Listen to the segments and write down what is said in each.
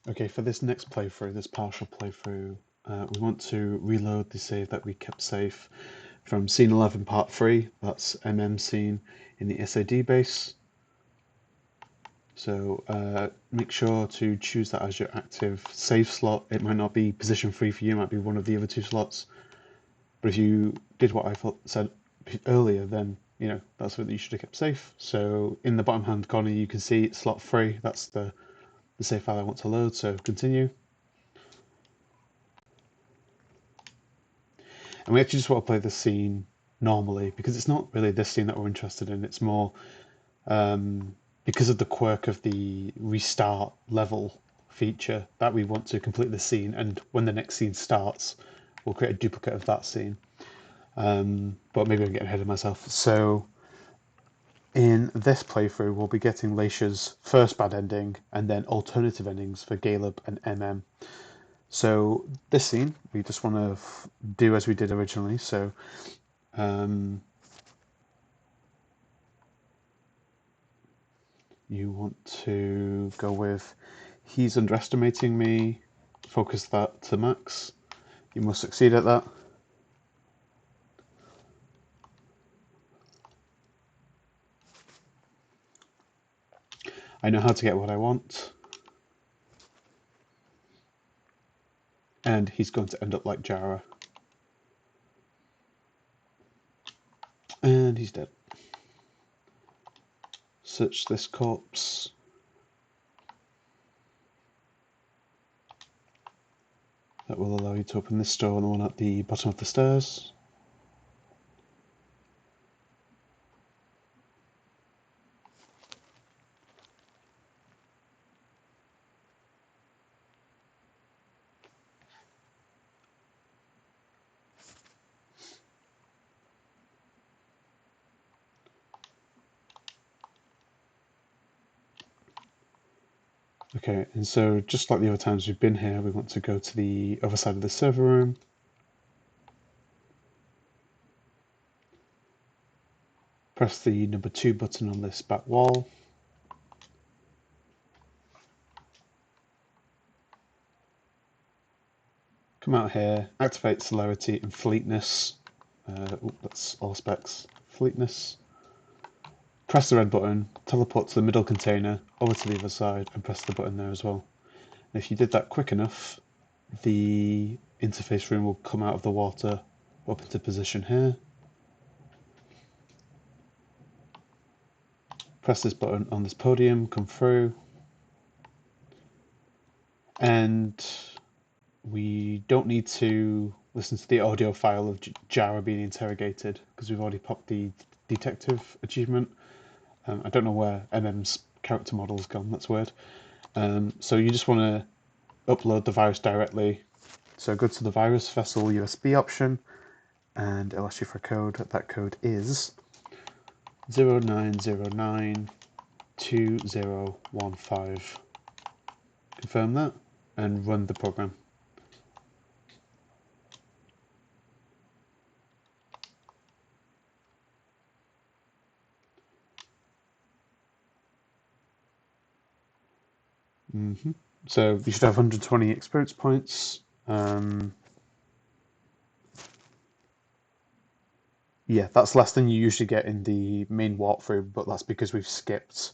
Okay, for this next playthrough, this partial playthrough, we want to reload the save that we kept safe from scene 11 part 3, that's MM scene in the SAD base. So make sure to choose that as your active save slot. It might not be position 3 for you, it might be one of the other two slots. But if you did what I said earlier, then that's what you should have kept safe. So in the bottom hand corner you can see slot 3, that's the save file I want to load, so continue. And we actually just want to play the scene normally because it's not really this scene that we're interested in. It's more because of the quirk of the restart level feature that we want to complete the scene, and when the next scene starts, we'll create a duplicate of that scene. But maybe I'm getting ahead of myself. So in this playthrough, we'll be getting Leysha's first bad ending and then alternative endings for Caleb and MM. So this scene, we just want to do as we did originally. So you want to go with he's underestimating me, focus that to max. You must succeed at that. I know how to get what I want. And he's going to end up like Jara. And he's dead. Search this corpse. That will allow you to open this door and the one at the bottom of the stairs. Okay, and so just like the other times we've been here, we want to go to the other side of the server room. Press the number 2 button on this back wall. Come out here, activate celerity and fleetness. That's all specs. Fleetness. Press the red button, teleport to the middle container, over to the other side, and press the button there as well. And if you did that quick enough, the interface room will come out of the water up into position here. Press this button on this podium, come through, and we don't need to listen to the audio file of Jara being interrogated because we've already popped the detective achievement. I don't know where MM's character model's gone, that's weird. So you just want to upload the virus directly. So go to the virus vessel USB option and it'll ask you for a code. That code is 09092015. Confirm that and run the program. So you should have 120 experience points. Yeah, that's less than you usually get in the main walkthrough, but that's because we've skipped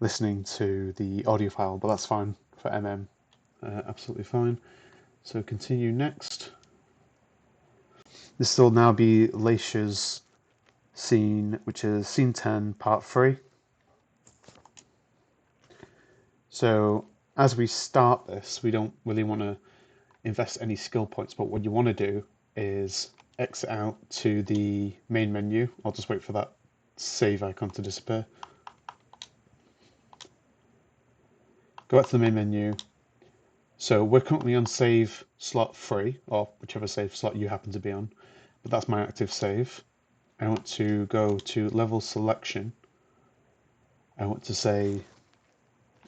listening to the audio file, but that's fine for MM. Absolutely fine. So continue next. This will now be Leysha's scene, which is scene 10, part 3. So as we start this, we don't really want to invest any skill points, but what you want to do is exit out to the main menu. I'll just wait for that save icon to disappear. Go back to the main menu. So we're currently on save slot 3, or whichever save slot you happen to be on, but that's my active save. I want to go to level selection. I want to say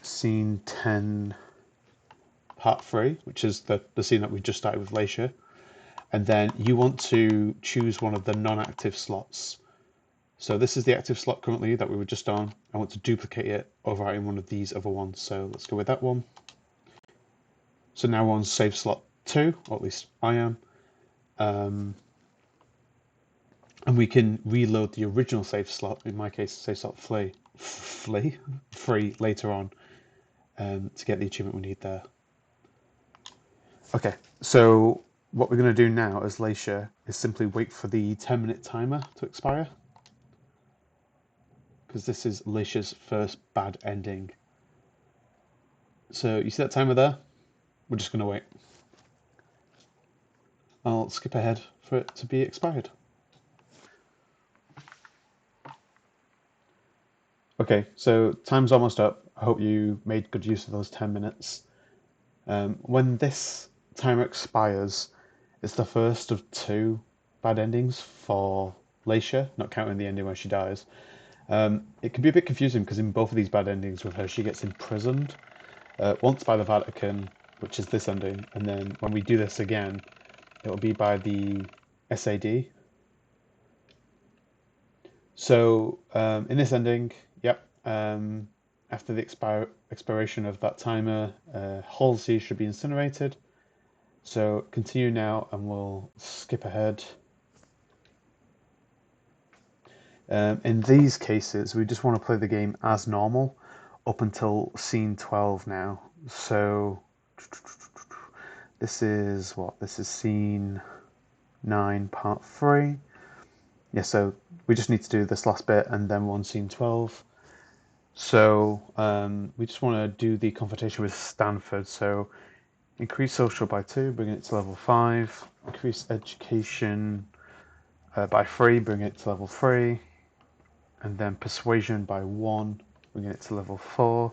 scene 10 part 3, which is the scene that we just started with Leysha. And then you want to choose one of the non-active slots. So this is the active slot currently that we were just on. I want to duplicate it over in one of these other ones. So let's go with that one. So now we're on save slot 2, or at least I am. And we can reload the original save slot, in my case, save slot free later on, to get the achievement we need there. Okay, so what we're going to do now as Leysha is simply wait for the 10-minute timer to expire, because this is Leysha's first bad ending. So you see that timer there? We're just going to wait. I'll skip ahead for it to be expired. Okay, so time's almost up. I hope you made good use of those 10 minutes. When this timer expires, it's the first of 2 bad endings for Leysha, not counting the ending where she dies. It can be a bit confusing because in both of these bad endings with her, she gets imprisoned. Once by the Vatican, which is this ending, and then when we do this again, it'll be by the SAD. So in this ending, yep, after the expiration of that timer, Halsey should be incinerated. So continue now, and we'll skip ahead. In these cases, we just want to play the game as normal up until scene 12 now. So this is what? This is scene 9, part 3. Yeah, so we just need to do this last bit and then we're on scene 12. So we just want to do the confrontation with Stanford. So increase social by 2, bring it to level 5. Increase education by 3, bring it to level 3. And then persuasion by 1, bringing it to level 4.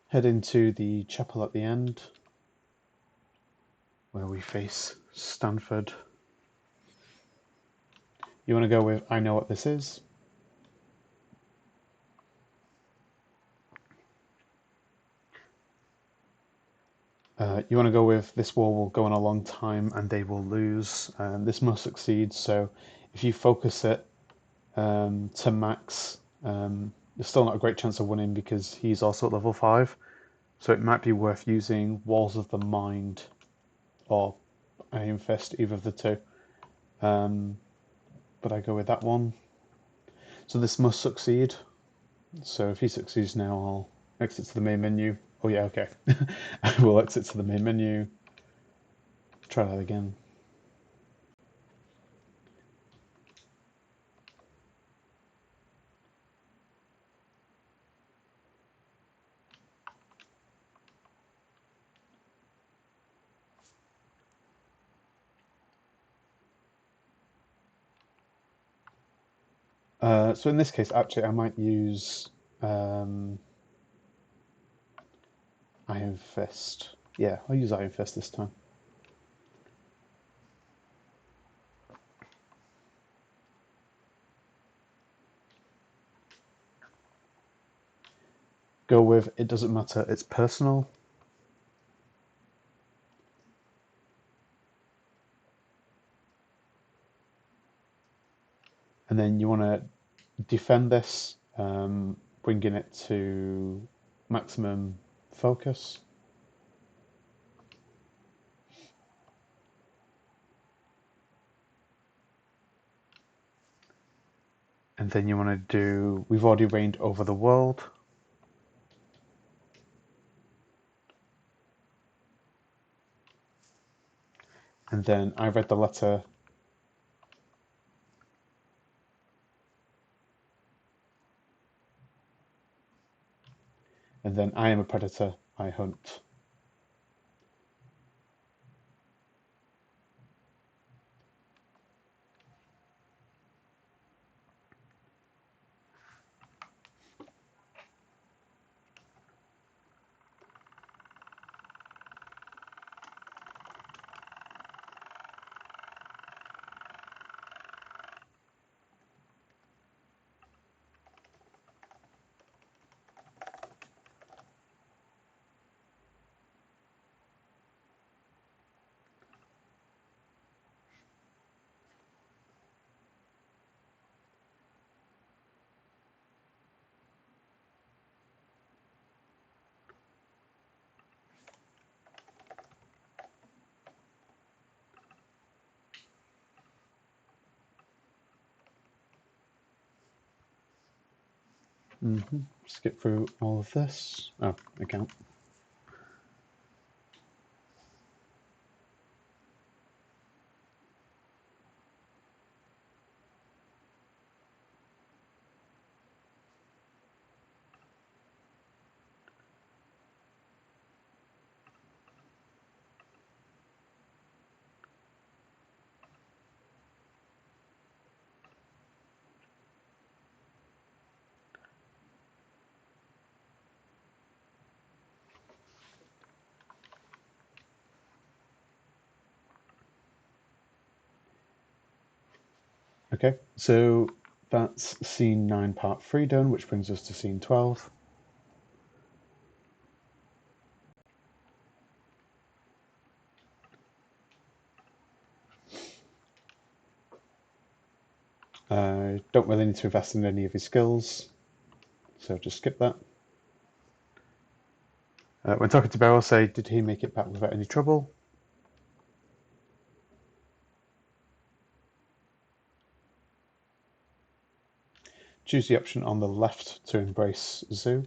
Head into the chapel at the end, where we face Stanford. You want to go with I know what this is. You want to go with this war will go on a long time and they will lose. This must succeed. So if you focus it to max, there's still not a great chance of winning because he's also at level 5. So it might be worth using Walls of the Mind or Iron Fist, either of the two. But I go with that one. So this must succeed. So if he succeeds now, I'll exit to the main menu. Oh yeah, okay. I will exit to the main menu. Try that again. So in this case, actually, I might use Iron Fist. Yeah, I'll use Iron Fist this time. Go with it doesn't matter, it's personal. And then you want to defend this, bringing it to maximum focus. And then you want to do, we've already reigned over the world. And then I read the letter. And then I am a predator, I hunt. Skip through all of this. Oh, account. Okay, so that's scene 9, part 3 done, which brings us to scene 12. I don't really need to invest in any of his skills, so just skip that. When talking to Beryl, say, did he make it back without any trouble? Choose the option on the left to embrace Zoo.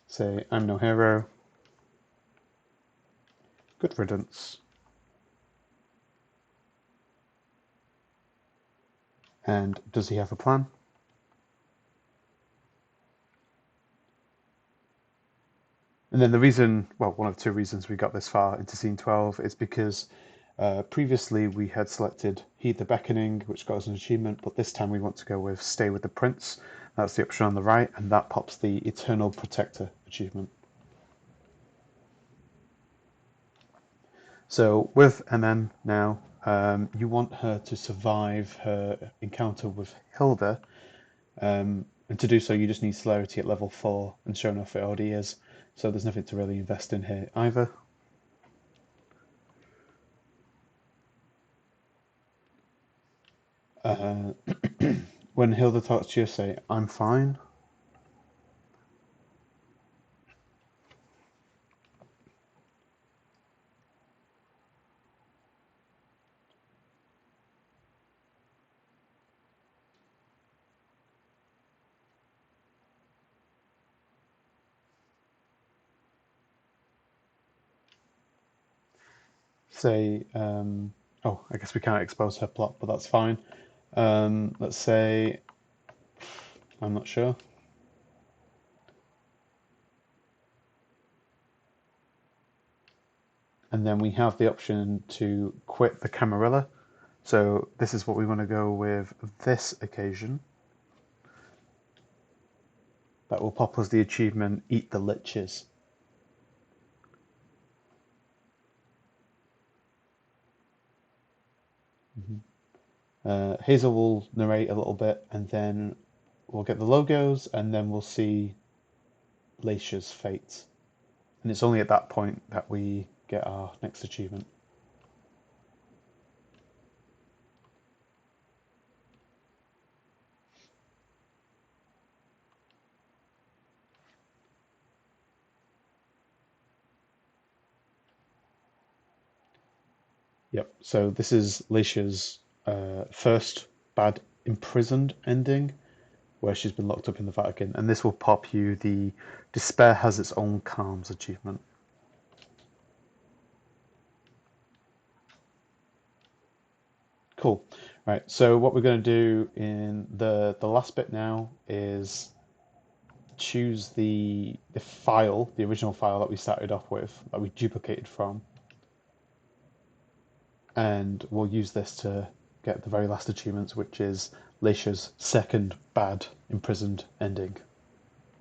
Say, I'm no hero. Good riddance. And does he have a plan? And then the reason, well, one of two reasons we got this far into scene 12 is because previously we had selected Heed the Beckoning, which got us an achievement, but this time we want to go with Stay with the Prince. That's the option on the right, and that pops the Eternal Protector achievement. So with MM now, you want her to survive her encounter with Hilda, and to do so you just need celerity at level 4, and sure enough it already is, so there's nothing to really invest in here either. When Hilda talks to you, say, I'm fine. Say, oh, I guess we can't expose her plot, but that's fine. Let's say, I'm not sure. And then we have the option to quit the Camarilla. So this is what we want to go with this occasion. That will pop us the achievement, Eat the Liches. Hazel will narrate a little bit, and then we'll get the logos, and then we'll see Leysha's fate. And it's only at that point that we get our next achievement. Yep, so this is Leysha's first bad imprisoned ending, where she's been locked up in the Vatican, and this will pop you the Despair Has Its Own Calms achievement. Cool. Right, so what we're going to do in the last bit now is choose the file, the original file that we started off with, that we duplicated from, and we'll use this to get the very last achievements, which is Leysha's second bad imprisoned ending.